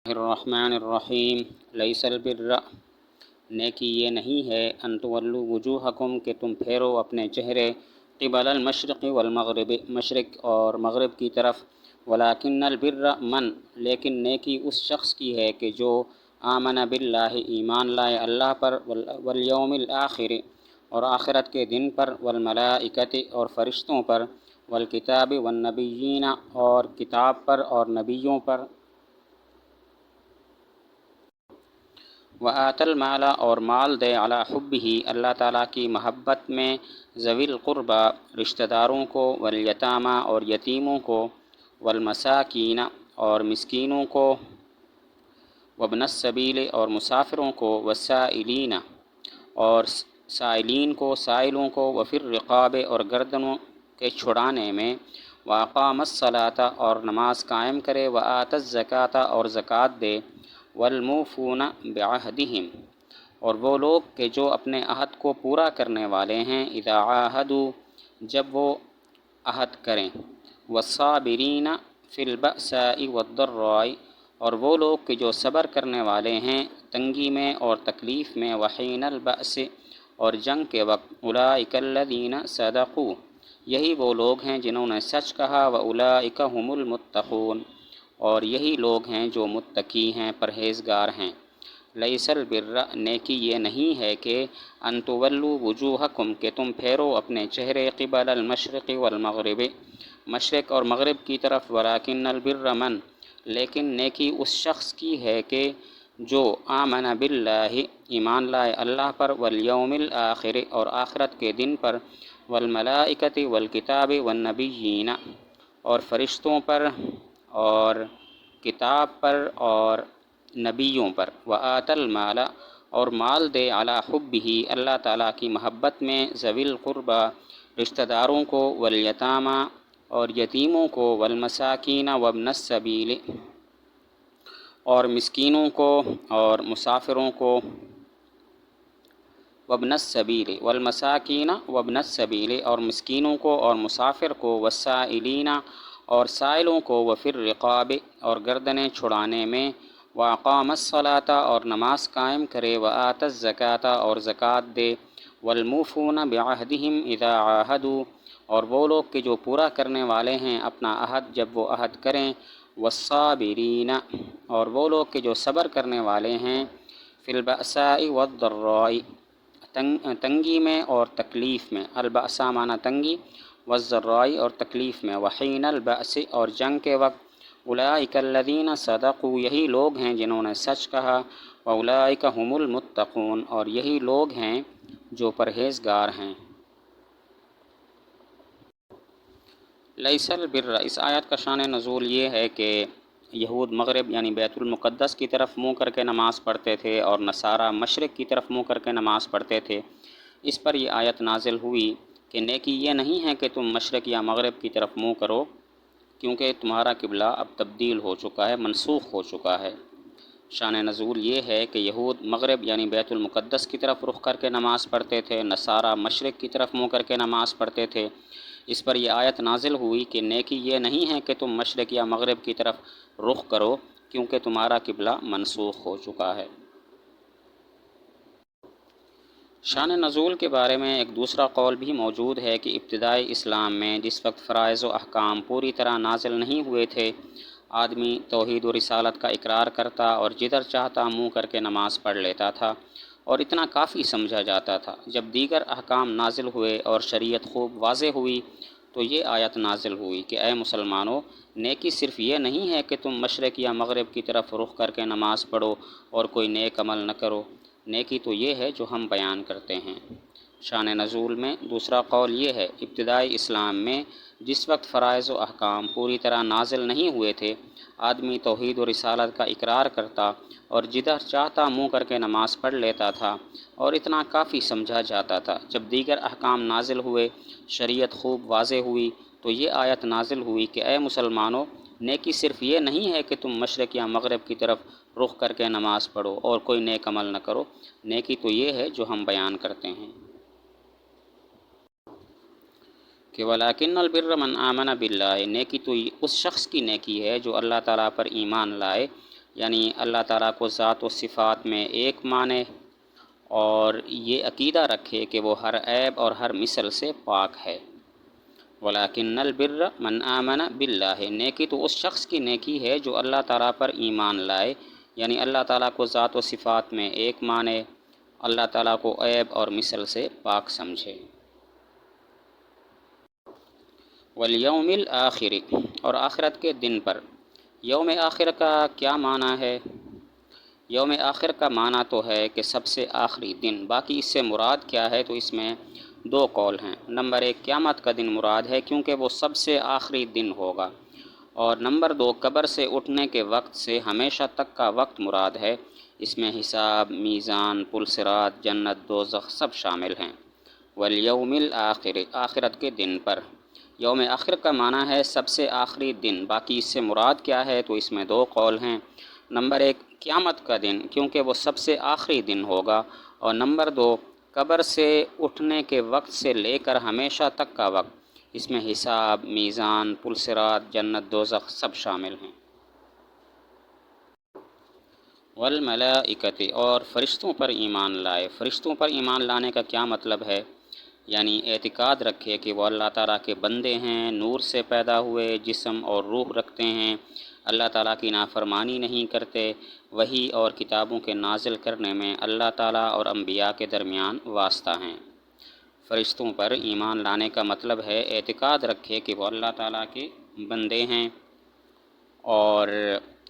الرحمن الرحیم لیس البر، نیکی یہ نہیں ہے ان تولوا وجوہکم کہ تم پھیرو اپنے چہرے قبل المشرق والمغرب، مشرق اور مغرب کی طرف، ولکن البر من، لیکن نیکی اس شخص کی ہے کہ جو آمن باللہ، ایمان لائے اللہ پر، والیوم الآخر، اور آخرت کے دن پر، والملائکۃ، اور فرشتوں پر، والکتاب والنبیین، اور کتاب پر اور نبیوں پر، وآت المال، اور مال دے، علی حبہ، اللہ تعالیٰ کی محبت میں، ذوی القربى، رشتہ داروں کو، والیتامى، اور یتیموں کو، والمساکین، اور مسکینوں کو، وابن السبیل، اور مسافروں کو، والسائلین، اور سائلین کو، سائلوں کو، وفی الرقاب، اور گردنوں کے چھڑانے میں، واقام الصلاۃ، اور نماز قائم کرے، وآت الزکاۃ، اور زکوٰۃ دے، والموفون بعہدہم، اور وہ لوگ کہ جو اپنے عہد کو پورا کرنے والے ہیں، اذا عاہدوا، جب وہ عہد کریں، والصابرین فی البأساء والضراء، اور وہ لوگ کہ جو صبر کرنے والے ہیں تنگی میں اور تکلیف میں، وحین البأس، اور جنگ کے وقت، اولئک الذین صدقوا، یہی وہ لوگ ہیں جنہوں نے سچ کہا، واولئک هم المتقون، اور یہی لوگ ہیں جو متقی ہیں، پرہیزگار ہیں۔ لیس البر، نیکی یہ نہیں ہے کہ ان تولوا وجوہکم، کہ تم پھیرو اپنے چہرے قبل المشرق والمغرب، مشرق اور مغرب کی طرف، ولکن البر من، لیکن نیکی اس شخص کی ہے کہ جو آمن باللہ، ایمان لائے اللہ پر، والیوم الآخر، اور آخرت کے دن پر، والملائکۃ، والکتاب والنبیین، اور فرشتوں پر اور کتاب پر اور نبیوں پر، وآت المال، اور مال دے، علی حبہ، اللہ تعالیٰ کی محبت میں، ذوی القربى، رشتہ داروں کو، والیتامى، اور یتیموں کو، والمساکین، وابن السبیل، اور مسکینوں کو اور مسافروں کو، وابن السبیل، والمساکین، وابن السبیل، اور مسکینوں کو اور مسافر کو، والسائلین، اور سائلوں کو، وفی الرقاب، اور گردنیں چھڑانے میں، واقام الصلاۃ، اور نماز قائم کرے، وآت الزکاۃ، اور زکوٰۃ دے، والموفون بعہدہم اذا عاہدوا، اور وہ لوگ کہ جو پورا کرنے والے ہیں اپنا عہد جب وہ عہد کریں، والصابرین، اور وہ لوگ کہ جو صبر کرنے والے ہیں، فی البأساء والضراء، تنگی میں اور تکلیف میں، البأساء معنی تنگی، والضراء، اور تکلیف میں، وحین البأس، اور جنگ کے وقت، اولئک الذین صدقوا، یہی لوگ ہیں جنہوں نے سچ کہا، واولئک هم المتقون، اور یہی لوگ ہیں جو پرہیزگار ہیں۔ لیس البر، اس آیت کا شان نزول یہ ہے کہ یہود مغرب یعنی بیت المقدس کی طرف منہ کر کے نماز پڑھتے تھے، اور نصارہ مشرق کی طرف منہ کر کے نماز پڑھتے تھے۔ اس پر یہ آیت نازل ہوئی کہ نیکی یہ نہیں ہے کہ تم مشرق یا مغرب کی طرف منہ کرو، کیونکہ تمہارا قبلہ اب تبدیل ہو چکا ہے، منسوخ ہو چکا ہے۔ شان نزول یہ ہے کہ یہود مغرب یعنی بیت المقدس کی طرف رخ کر کے نماز پڑھتے تھے، نصارہ مشرق کی طرف منہ کر کے نماز پڑھتے تھے۔ اس پر یہ آیت نازل ہوئی کہ نیکی یہ نہیں ہے کہ تم مشرق یا مغرب کی طرف رخ کرو، کیونکہ تمہارا قبلہ منسوخ ہو چکا ہے۔ شان نزول کے بارے میں ایک دوسرا قول بھی موجود ہے کہ ابتدائی اسلام میں جس وقت فرائض و احکام پوری طرح نازل نہیں ہوئے تھے، آدمی توحید و رسالت کا اقرار کرتا اور جدھر چاہتا منہ کر کے نماز پڑھ لیتا تھا، اور اتنا کافی سمجھا جاتا تھا۔ جب دیگر احکام نازل ہوئے اور شریعت خوب واضح ہوئی تو یہ آیت نازل ہوئی کہ اے مسلمانوں، نیکی صرف یہ نہیں ہے کہ تم مشرق یا مغرب کی طرف رخ کر کے نماز پڑھو اور کوئی نیک عمل نہ کرو، نیکی تو یہ ہے جو ہم بیان کرتے ہیں۔ شان نزول میں دوسرا قول یہ ہے، ابتدائی اسلام میں جس وقت فرائض و احکام پوری طرح نازل نہیں ہوئے تھے، آدمی توحید و رسالت کا اقرار کرتا اور جدھر چاہتا منہ کر کے نماز پڑھ لیتا تھا، اور اتنا کافی سمجھا جاتا تھا۔ جب دیگر احکام نازل ہوئے، شریعت خوب واضح ہوئی تو یہ آیت نازل ہوئی کہ اے مسلمانوں، نیکی صرف یہ نہیں ہے کہ تم مشرق یا مغرب کی طرف رخ کر کے نماز پڑھو اور کوئی نیک عمل نہ کرو، نیکی تو یہ ہے جو ہم بیان کرتے ہیں کہ وَلَٰكِنَّ الْبِرَّ مَنْ آمَنَ بِاللَّهِ، نیکی تو اس شخص کی نیکی ہے جو اللہ تعالیٰ پر ایمان لائے، یعنی اللہ تعالیٰ کو ذات و صفات میں ایک مانے اور یہ عقیدہ رکھے کہ وہ ہر عیب اور ہر مثل سے پاک ہے۔ وَلَٰكِنَّ الْبِرَّ مَنْ آمَنَ بِاللَّهِ، نیکی تو اس شخص کی نیکی ہے جو اللہ تعالیٰ پر ایمان لائے، یعنی اللہ تعالیٰ کو ذات و صفات میں ایک مانے، اللہ تعالیٰ کو عیب اور مثل سے پاک سمجھے۔ وَالْيَوْمِ الْآخِرِ، اور آخرت کے دن پر۔ یوم آخر کا کیا معنی ہے؟ یوم آخر کا معنی تو ہے کہ سب سے آخری دن، باقی اس سے مراد کیا ہے تو اس میں دو قول ہیں۔ نمبر ایک، قیامت کا دن مراد ہے کیونکہ وہ سب سے آخری دن ہوگا، اور نمبر دو، قبر سے اٹھنے کے وقت سے ہمیشہ تک کا وقت مراد ہے، اس میں حساب، میزان، پل صراط، جنت، دوزخ سب شامل ہیں۔ والیوم الآخر، آخرت کے دن پر۔ یوم آخر کا معنی ہے سب سے آخری دن، باقی اس سے مراد کیا ہے تو اس میں دو قول ہیں۔ نمبر ایک، قیامت کا دن کیونکہ وہ سب سے آخری دن ہوگا، اور نمبر دو، قبر سے اٹھنے کے وقت سے لے کر ہمیشہ تک کا وقت، اس میں حساب، میزان، پل صراط، جنت، دوزخ سب شامل ہیں۔ والملائکۃ، اور فرشتوں پر ایمان لائے۔ فرشتوں پر ایمان لانے کا کیا مطلب ہے؟ یعنی اعتقاد رکھے کہ وہ اللہ تعالیٰ کے بندے ہیں، نور سے پیدا ہوئے، جسم اور روح رکھتے ہیں، اللہ تعالیٰ کی نافرمانی نہیں کرتے، وحی اور کتابوں کے نازل کرنے میں اللہ تعالیٰ اور انبیاء کے درمیان واسطہ ہیں۔ فرشتوں پر ایمان لانے کا مطلب ہے اعتقاد رکھے کہ وہ اللہ تعالیٰ کے بندے ہیں اور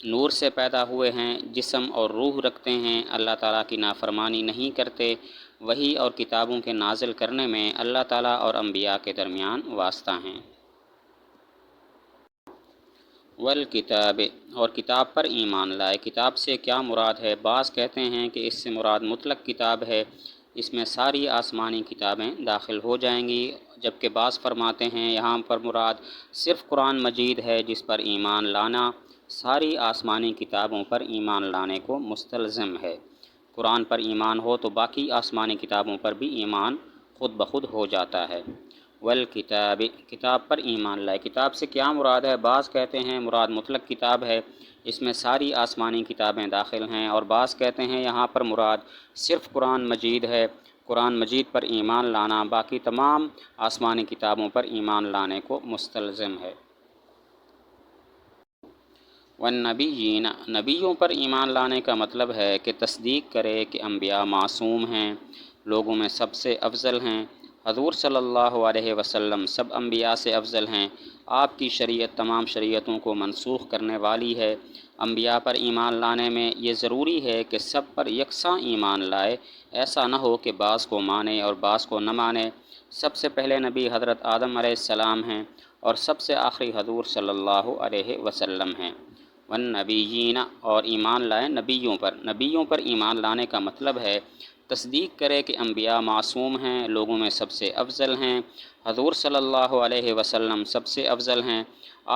نور سے پیدا ہوئے ہیں، جسم اور روح رکھتے ہیں، اللہ تعالیٰ کی نافرمانی نہیں کرتے، وحی اور کتابوں کے نازل کرنے میں اللہ تعالیٰ اور انبیاء کے درمیان واسطہ ہیں۔ والکتاب، اور کتاب پر ایمان لائے۔ کتاب سے کیا مراد ہے؟ بعض کہتے ہیں کہ اس سے مراد مطلق کتاب ہے، اس میں ساری آسمانی کتابیں داخل ہو جائیں گی، جبکہ بعض فرماتے ہیں یہاں پر مراد صرف قرآن مجید ہے جس پر ایمان لانا ساری آسمانی کتابوں پر ایمان لانے کو مستلزم ہے۔ قرآن پر ایمان ہو تو باقی آسمانی کتابوں پر بھی ایمان خود بخود ہو جاتا ہے۔ والکتاب، کتاب پر ایمان لائے۔ کتاب سے کیا مراد ہے؟ بعض کہتے ہیں مراد مطلق کتاب ہے، اس میں ساری آسمانی کتابیں داخل ہیں، اور بعض کہتے ہیں یہاں پر مراد صرف قرآن مجید ہے، قرآن مجید پر ایمان لانا باقی تمام آسمانی کتابوں پر ایمان لانے کو مستلزم ہے۔ والنبیین، نبیوں پر ایمان لانے کا مطلب ہے کہ تصدیق کرے کہ انبیاء معصوم ہیں، لوگوں میں سب سے افضل ہیں، حضور صلی اللہ علیہ وسلم سب انبیاء سے افضل ہیں، آپ کی شریعت تمام شریعتوں کو منسوخ کرنے والی ہے۔ انبیاء پر ایمان لانے میں یہ ضروری ہے کہ سب پر یکساں ایمان لائے، ایسا نہ ہو کہ بعض کو مانے اور بعض کو نہ مانے۔ سب سے پہلے نبی حضرت آدم علیہ السلام ہیں، اور سب سے آخری حضور صلی اللہ علیہ وسلم ہیں۔ والنبیین، اور ایمان لائے نبیوں پر۔ نبیوں پر ایمان لانے کا مطلب ہے تصدیق کرے کہ انبیاء معصوم ہیں، لوگوں میں سب سے افضل ہیں، حضور صلی اللہ علیہ وسلم سب سے افضل ہیں،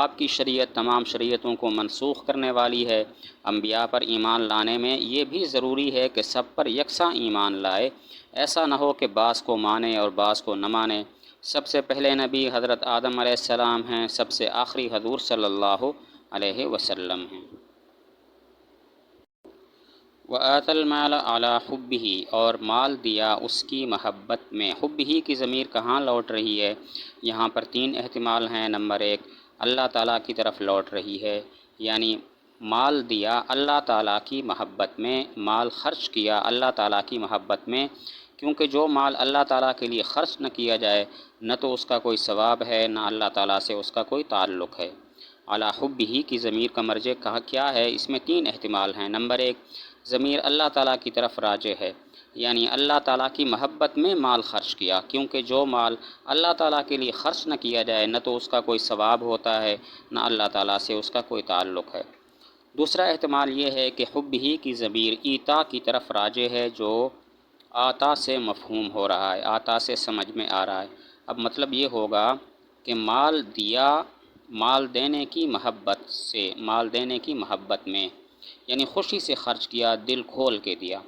آپ کی شریعت تمام شریعتوں کو منسوخ کرنے والی ہے۔ انبیاء پر ایمان لانے میں یہ بھی ضروری ہے کہ سب پر یکساں ایمان لائے، ایسا نہ ہو کہ بعض کو مانے اور بعض کو نہ مانے۔ سب سے پہلے نبی حضرت آدم علیہ السلام ہیں، سب سے آخری حضور صلی اللہ علیہ وسلم ہیں۔ وَآتَى الْمَالَ عَلَى حُبِّهِ، اور مال دیا اس کی محبت میں۔ حُبِّهِ کی ضمیر کہاں لوٹ رہی ہے؟ یہاں پر تین احتمال ہیں۔ نمبر ایک، اللہ تعالیٰ کی طرف لوٹ رہی ہے، یعنی مال دیا اللہ تعالیٰ کی محبت میں، مال خرچ کیا اللہ تعالیٰ کی محبت میں، کیونکہ جو مال اللہ تعالیٰ کے لیے خرچ نہ کیا جائے نہ تو اس کا کوئی ثواب ہے نہ اللہ تعالیٰ سے اس کا کوئی تعلق ہے۔ علی حبہ کی ضمیر کا مرجع کہا کیا ہے؟ اس میں تین احتمال ہیں۔ نمبر ایک، ضمیر اللہ تعالیٰ کی طرف راجع ہے، یعنی اللہ تعالیٰ کی محبت میں مال خرچ کیا، کیونکہ جو مال اللہ تعالیٰ کے لیے خرچ نہ کیا جائے نہ تو اس کا کوئی ثواب ہوتا ہے نہ اللہ تعالیٰ سے اس کا کوئی تعلق ہے۔ دوسرا احتمال یہ ہے کہ حبہ کی ضمیر ایتا کی طرف راجع ہے، جو آتا سے مفہوم ہو رہا ہے، آتا سے سمجھ میں آ رہا ہے۔ اب مطلب یہ ہوگا کہ مال دیا مال دینے کی محبت سے، مال دینے کی محبت میں، یعنی خوشی سے خرچ کیا، دل کھول کے دیا۔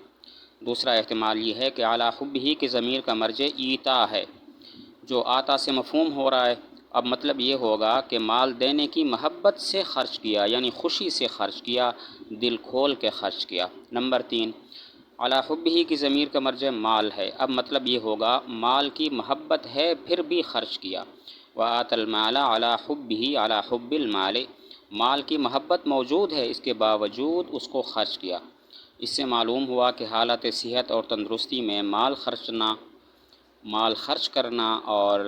دوسرا احتمال یہ ہے کہ اعلیٰ حبہ کی ضمیر کا مرجع ایتا ہے، جو آتا سے مفہوم ہو رہا ہے، اب مطلب یہ ہوگا کہ مال دینے کی محبت سے خرچ کیا، یعنی خوشی سے خرچ کیا، دل کھول کے خرچ کیا۔ نمبر 3، علی حبہ کی ضمیر کا مرجع مال ہے۔ اب مطلب یہ ہوگا مال کی محبت ہے پھر بھی خرچ کیا۔ وآت المال علی حبہ علی حب المال، مال کی محبت موجود ہے اس کے باوجود اس کو خرچ کیا۔ اس سے معلوم ہوا کہ حالت صحت اور تندرستی میں مال خرچ کرنا اور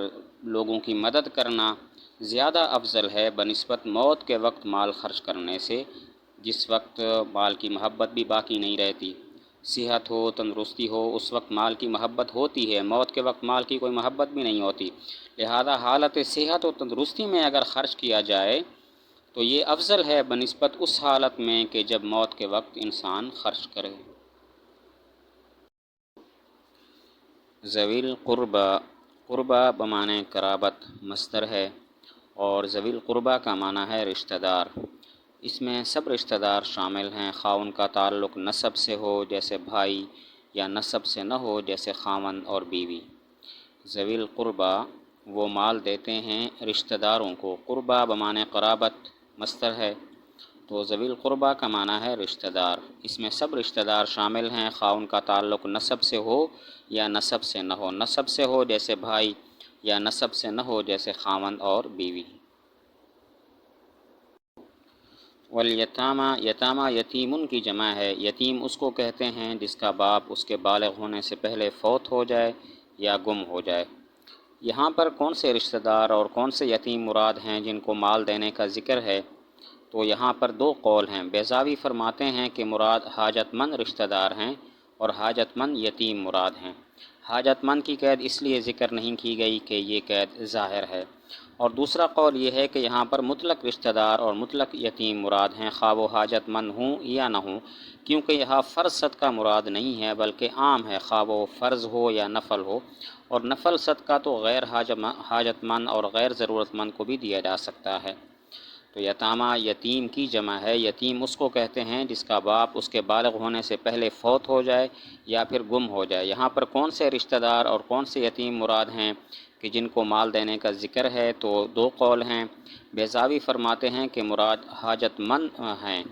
لوگوں کی مدد کرنا زیادہ افضل ہے بنسبت موت کے وقت مال خرچ کرنے سے، جس وقت مال کی محبت بھی باقی نہیں رہتی۔ صحت ہو، تندرستی ہو، اس وقت مال کی محبت ہوتی ہے، موت کے وقت مال کی کوئی محبت بھی نہیں ہوتی۔ لہذا حالت صحت اور تندرستی میں اگر خرچ کیا جائے تو یہ افضل ہے بنسبت اس حالت میں کہ جب موت کے وقت انسان خرچ کرے۔ ذوی القربہ، قربہ بمعنی قرابت مصدر ہے، اور ذوی القربہ کا معنی ہے رشتہ دار۔ اس میں سب رشتہ دار شامل ہیں، خواہ ان کا تعلق نسب سے ہو جیسے بھائی، یا نسب سے نہ ہو جیسے خاوند اور بیوی۔ ذوی القربہ وہ مال دیتے ہیں رشتہ داروں کو، قربہ بمعنی قرابت مصدر ہے، تو ذوی القربہ کا معنی ہے رشتہ دار۔ اس میں سب رشتہ دار شامل ہیں، خواہ ان کا تعلق نسب سے ہو یا نسب سے نہ ہو، نسب سے ہو جیسے بھائی، یا نسب سے نہ ہو جیسے خاوند اور بیوی۔ والیتامى، یتامہ یتیمن کی جمع ہے، یتیم اس کو کہتے ہیں جس کا باپ اس کے بالغ ہونے سے پہلے فوت ہو جائے یا گم ہو جائے۔ یہاں پر کون سے رشتہ دار اور کون سے یتیم مراد ہیں جن کو مال دینے کا ذکر ہے؟ تو یہاں پر دو قول ہیں۔ بیضاوی فرماتے ہیں کہ مراد حاجت مند رشتہ دار ہیں اور حاجت مند یتیم مراد ہیں۔ حاجت مند کی قید اس لیے ذکر نہیں کی گئی کہ یہ قید ظاہر ہے، اور دوسرا قول یہ ہے کہ یہاں پر مطلق رشتہ دار اور مطلق یتیم مراد ہیں، خواہ وہ حاجت مند ہوں یا نہ ہوں، کیونکہ یہاں فرض صدقہ مراد نہیں ہے بلکہ عام ہے، خواہ وہ فرض ہو یا نفل ہو، اور نفل صدقہ تو غیر حاجت مند اور غیر ضرورت مند کو بھی دیا جا سکتا ہے۔ تو یتامہ یتیم کی جمع ہے، یتیم اس کو کہتے ہیں جس کا باپ اس کے بالغ ہونے سے پہلے فوت ہو جائے یا پھر گم ہو جائے۔ یہاں پر کون سے رشتہ دار اور کون سے یتیم مراد ہیں کہ جن کو مال دینے کا ذکر ہے؟ تو دو قول ہیں۔ بیضاوی فرماتے ہیں کہ مراد حاجت مند ہیں،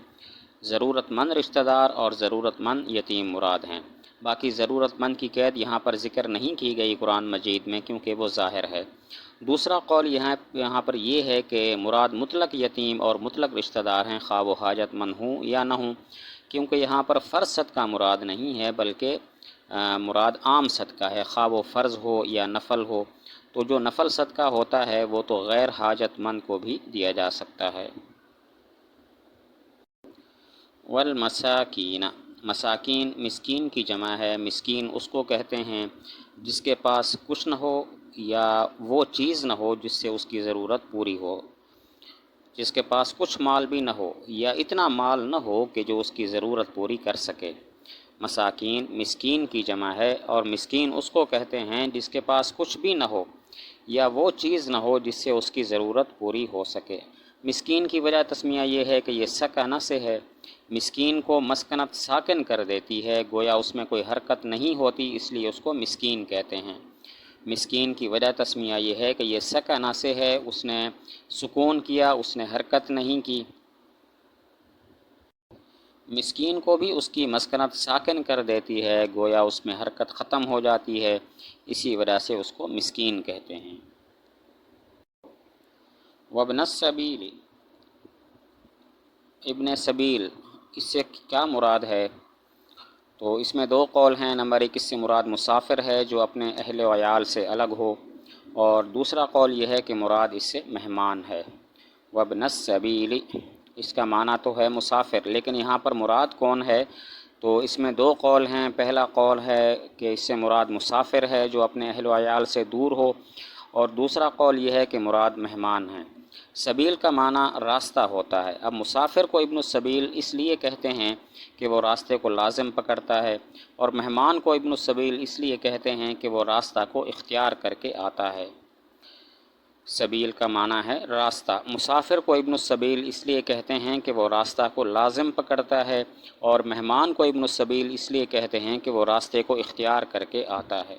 ضرورت مند رشتہ دار اور ضرورت مند یتیم مراد ہیں۔ باقی ضرورت مند کی قید یہاں پر ذکر نہیں کی گئی قرآن مجید میں کیونکہ وہ ظاہر ہے۔ دوسرا قول یہاں پر یہ ہے کہ مراد مطلق یتیم اور مطلق رشتہ دار ہیں، خواہ وہ حاجت مند ہوں یا نہ ہوں، کیونکہ یہاں پر فرض صدقہ مراد نہیں ہے بلکہ مراد عام صدقہ ہے، خواہ وہ فرض ہو یا نفل ہو۔ تو جو نفل صدقہ ہوتا ہے وہ تو غیر حاجت مند کو بھی دیا جا سکتا ہے۔ والمساکین، مساکین مسکین کی جمع ہے، مسکین اس کو کہتے ہیں جس کے پاس کچھ نہ ہو یا وہ چیز نہ ہو جس سے اس کی ضرورت پوری ہو، جس کے پاس کچھ مال بھی نہ ہو یا اتنا مال نہ ہو کہ جو اس کی ضرورت پوری کر سکے۔ مساکین مسکین کی جمع ہے، اور مسکین اس کو کہتے ہیں جس کے پاس کچھ بھی نہ ہو یا وہ چیز نہ ہو جس سے اس کی ضرورت پوری ہو سکے۔ مسکین کی وجہ تسمیہ یہ ہے کہ یہ سکنہ سے ہے، مسکین کو مسکنت ساکن کر دیتی ہے، گویا اس میں کوئی حرکت نہیں ہوتی، اس لیے اس کو مسکین کہتے ہیں۔ مسکین کی وجہ تسمیہ یہ ہے کہ یہ سکنہ سے ہے، اس نے سکون کیا، اس نے حرکت نہیں کی۔ مسکین کو بھی اس کی مسکنت ساکن کر دیتی ہے، گویا اس میں حرکت ختم ہو جاتی ہے، اسی وجہ سے اس کو مسکین کہتے ہیں۔ وابن السبیل، ابن سبیل اس سے کیا مراد ہے؟ تو اس میں دو قول ہیں۔ نمبر 1، اس سے مراد مسافر ہے جو اپنے اہل و عیال سے الگ ہو، اور دوسرا قول یہ ہے کہ مراد اس سے مہمان ہے۔ وابن السبیل اس کا معنی تو ہے مسافر، لیکن یہاں پر مراد کون ہے؟ تو اس میں دو قول ہیں۔ پہلا قول ہے کہ اس سے مراد مسافر ہے جو اپنے اہل و عیال سے دور ہو، اور دوسرا قول یہ ہے کہ مراد مہمان ہیں۔ سبیل کا معنی راستہ ہوتا ہے۔ اب مسافر کو ابن السبیل اس لیے کہتے ہیں کہ وہ راستے کو لازم پکڑتا ہے، اور مہمان کو ابن السبیل اس لیے کہتے ہیں کہ وہ راستہ کو اختیار کر کے آتا ہے۔ سبیل کا معنی ہے راستہ۔ مسافر کو ابن السبیل اس لیے کہتے ہیں کہ وہ راستہ کو لازم پکڑتا ہے، اور مہمان کو ابن السبیل اس لیے کہتے ہیں کہ وہ راستے کو اختیار کر کے آتا ہے۔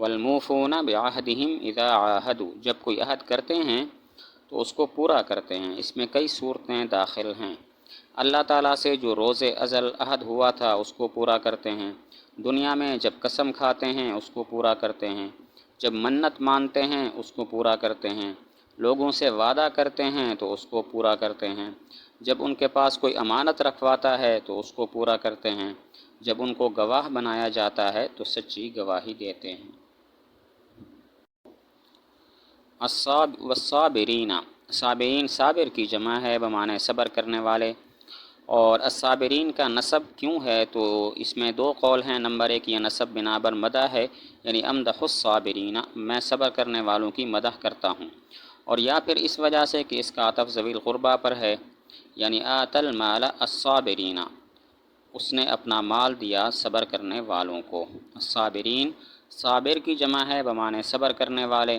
والموفون بعہدہم اذا عاہدوا، جب کوئی عہد کرتے ہیں تو اس کو پورا کرتے ہیں۔ اس میں کئی صورتیں داخل ہیں۔ اللہ تعالیٰ سے جو روز ازل عہد ہوا تھا اس کو پورا کرتے ہیں، دنیا میں جب قسم کھاتے ہیں اس کو پورا کرتے ہیں، جب منت مانتے ہیں اس کو پورا کرتے ہیں، لوگوں سے وعدہ کرتے ہیں تو اس کو پورا کرتے ہیں، جب ان کے پاس کوئی امانت رکھواتا ہے تو اس کو پورا کرتے ہیں، جب ان کو گواہ بنایا جاتا ہے تو سچی گواہی دیتے ہیں۔ والصابرین، صابرین صابر کی جمع ہے بمعنی صبر کرنے والے۔ اور الصابرین کا نسب کیوں ہے تو اس میں دو قول ہیں۔ نمبر ایک، یہ نسب بنا بر مدح ہے، یعنی امدح الصابرین، میں صبر کرنے والوں کی مدح کرتا ہوں، اور یا پھر اس وجہ سے کہ اس کا عطف ذوی القربہ پر ہے، یعنی آت المال الصابرین، اس نے اپنا مال دیا صبر کرنے والوں کو۔ الصابرین صابر کی جمع ہے بمعنی صبر کرنے والے،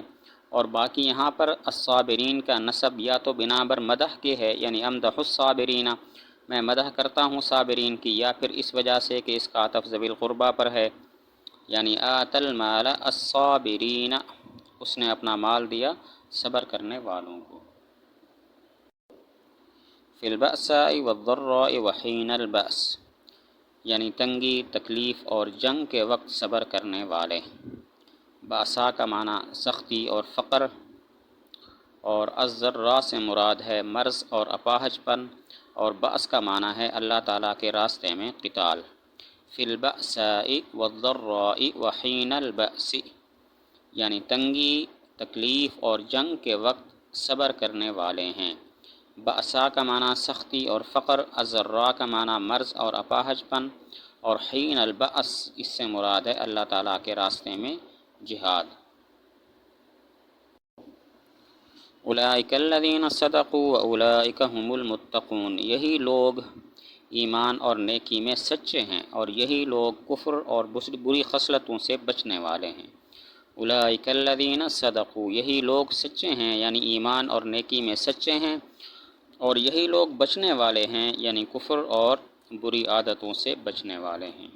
اور باقی یہاں پر الصابرین کا نسب یا تو بنا بر مدح کے ہے، یعنی امدح الصابرین، میں مدح کرتا ہوں صابرین کی، یا پھر اس وجہ سے کہ اس کا عطف ذوی القربہ پر ہے، یعنی آت المال الصابرین، اس نے اپنا مال دیا صبر کرنے والوں کو۔ فی البأساء والضراء وحین البأس، یعنی تنگی، تکلیف اور جنگ کے وقت صبر کرنے والے۔ بأسا کا معنی سختی اور فقر، اور الضراء سے مراد ہے مرض اور اپاہج پن، اور بأس کا معنی ہے اللہ تعالیٰ کے راستے میں قتال۔ فی البأساء والضراء وحین البأس، یعنی تنگی، تکلیف اور جنگ کے وقت صبر کرنے والے ہیں۔ بأسا کا معنی سختی اور فقر، الضراء کا معنی مرض اور اپاہج پن، اور حین البأس اس سے مراد ہے اللہ تعالیٰ کے راستے میں جہاد۔ اولئک الذین صدقوا واولئک هم المتقون، یہی لوگ ایمان اور نیکی میں سچے ہیں، اور یہی لوگ کفر اور بری خصلتوں سے بچنے والے ہیں۔ اولئک الذین صدقوا، یہی لوگ سچے ہیں یعنی ایمان اور نیکی میں سچے ہیں، اور یہی لوگ بچنے والے ہیں یعنی کفر اور بری عادتوں سے بچنے والے ہیں۔